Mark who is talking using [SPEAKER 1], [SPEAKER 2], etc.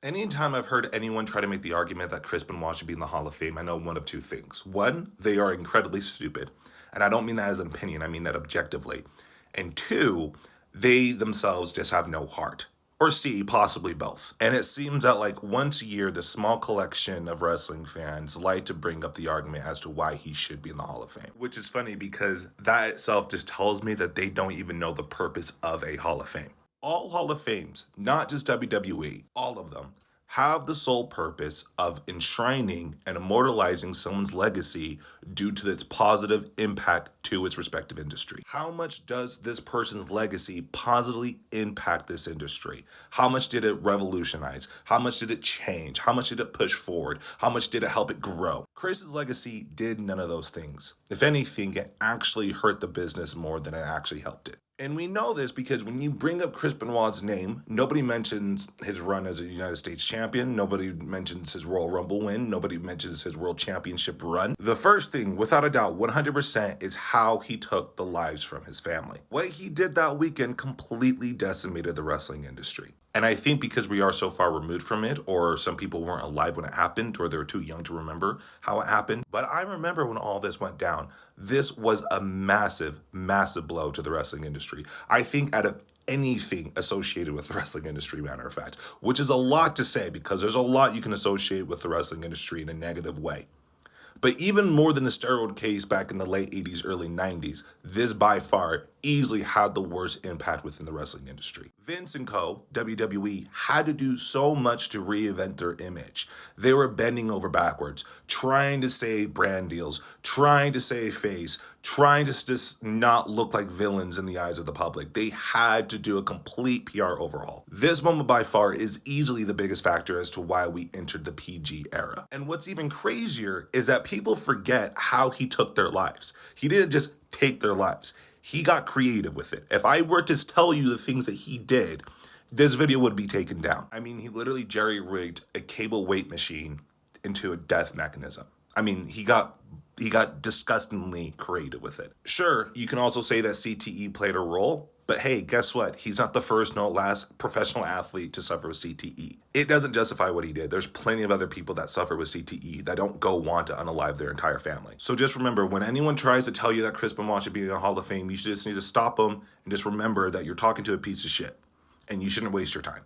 [SPEAKER 1] Anytime I've heard anyone try to make the argument that Chris Benoit should be in the Hall of Fame, I know one of two things. One, they are incredibly stupid. And I don't mean that as an opinion, I mean that objectively. And two, they themselves just have no heart. Or C, possibly both. And it seems that like once a year, this small collection of wrestling fans like to bring up the argument as to why he should be in the Hall of Fame. Which is funny because that itself just tells me that they don't even know the purpose of a Hall of Fame. All Hall of Fames, not just WWE, all of them, have the sole purpose of enshrining and immortalizing someone's legacy due to its positive impact to its respective industry. How much does this person's legacy positively impact this industry? How much did it revolutionize? How much did it change? How much did it push forward? How much did it help it grow? Chris's legacy did none of those things. If anything, it actually hurt the business more than it actually helped it. And we know this because when you bring up Chris Benoit's name, nobody mentions his run as a United States champion. Nobody mentions his Royal Rumble win. Nobody mentions his World Championship run. The first thing, without a doubt, 100%, is how he took the lives from his family. What he did that weekend completely decimated the wrestling industry. And I think because we are so far removed from it, or some people weren't alive when it happened, or they were too young to remember how it happened. But I remember when all this went down. This was a massive, massive blow to the wrestling industry. I think out of anything associated with the wrestling industry, matter of fact, which is a lot to say because there's a lot you can associate with the wrestling industry in a negative way. But even more than the steroid case back in the late 80s, early 90s, this by far easily had the worst impact within the wrestling industry. Vince and co., WWE, had to do so much to reinvent their image. They were bending over backwards, trying to save brand deals, trying to save face, trying to just not look like villains in the eyes of the public. They had to do a complete PR overhaul. This moment by far is easily the biggest factor as to why we entered the PG era. And what's even crazier is that people forget how he took their lives. He didn't just take their lives. He got creative with it. If I were to tell you the things that he did, this video would be taken down. I mean, he literally jerry-rigged a cable weight machine into a death mechanism. I mean, he got disgustingly creative with it. Sure, you can also say that CTE played a role, but hey, guess what? He's not the first nor last professional athlete to suffer with CTE. It doesn't justify what he did. There's plenty of other people that suffer with CTE that don't go want to unalive their entire family. So just remember, when anyone tries to tell you that Chris Benoit should be in the Hall of Fame, you just need to stop them and just remember that you're talking to a piece of shit and you shouldn't waste your time.